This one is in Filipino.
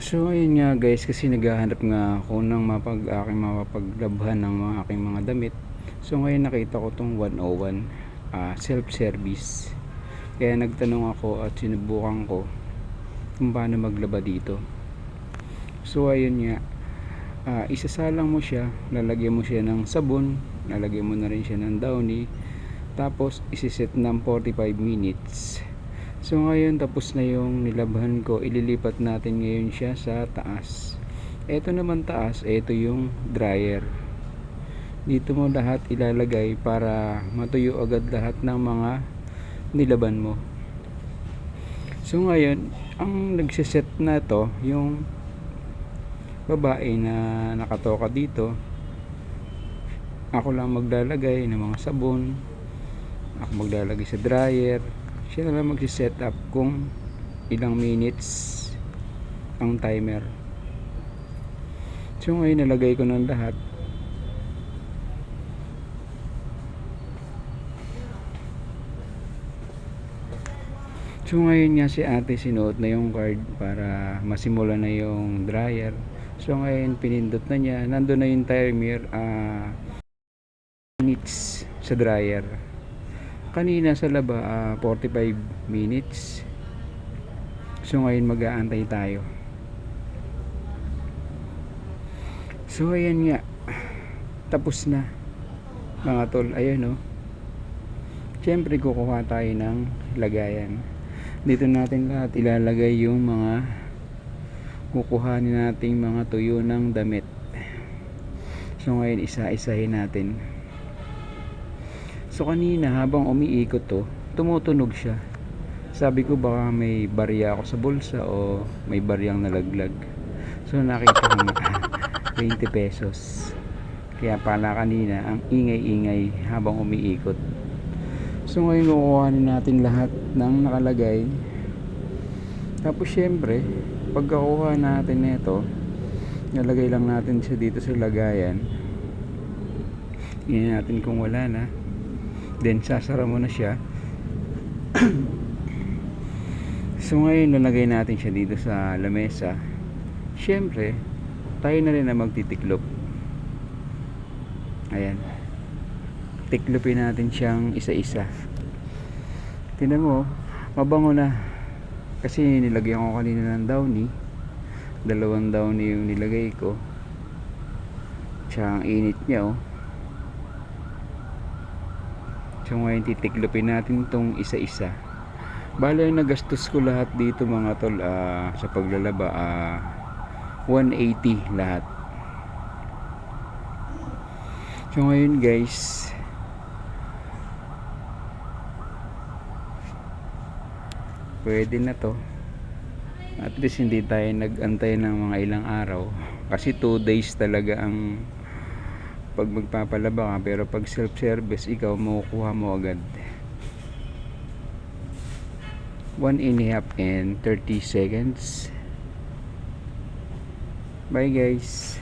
So ayun nga guys, kasi naghahanap nga ako ng aking mapapaglabhan ng mga aking mga damit. So ngayon nakita ko tong 101 self-service. Kaya nagtanong ako at sinubukan ko kung paano maglaba dito. So ayun nga, isasalang mo siya, lalagyan mo siya ng sabon, lalagyan mo na rin siya ng Downy, tapos isiset ng 45 minutes. So ngayon tapos na yung nilabhan ko, ililipat natin ngayon siya sa taas. Ito naman taas, ito yung dryer. Dito mo lahat ilalagay para matuyo agad lahat ng mga nilaban mo. So ngayon, ang nagsiset na to, yung babae na nakatoka dito. Ako lang maglalagay ng mga sabon, ako maglalagay sa dryer, siya na lang magsiset up kung ilang minutes ang timer. So ngayon nalagay ko ng lahat. So ngayon nga si ate sinuot na yung card para masimula na yung dryer. So ngayon pinindot na niya, nandun na yung timer minutes sa dryer. Kanina sa laba 45 minutes. So ngayon mag-aantay tayo. So ayan nga, tapos na mga tol. Ayan syempre kukuha tayo ng lagayan. Dito natin lahat ilalagay yung mga kukuhanin nating mga tuyo ng damit. So ngayon isa-isahin natin. So kanina habang umiikot tumutunog siya. Sabi ko baka may barya ako sa bulsa o may baryang nalaglag. So nakita ko 20 pesos. Kaya pala kanina ang ingay-ingay habang umiikot. So ngayon kukuhanin natin lahat ng nakalagay. Tapos syempre pagkakuha natin nito, nalagay lang natin siya dito sa lagayan. Tingnan natin kung wala na. Then sasara mo na siya. So ngayon lalagay natin siya dito sa lamesa. Syempre tayo na rin na magtitiklop. Ayan, tiklopin natin siyang isa-isa. Tingnan mo, mabango na. Kasi nilagyan ko kanina ng Downy. 2 Downy yung nilagay ko. Tsaka ang init niya So ngayon titiklopin natin tong isa-isa. Bale nagastos ko lahat dito mga tol sa paglalaba 180 lahat. So ngayon guys, pwede na to. At least hindi tayo nag-antay ng mga ilang araw. Kasi 2 days talaga ang pag magpapalaba ka, pero pag self-service ikaw makukuha mo agad 1.5 and 30 seconds. Bye guys.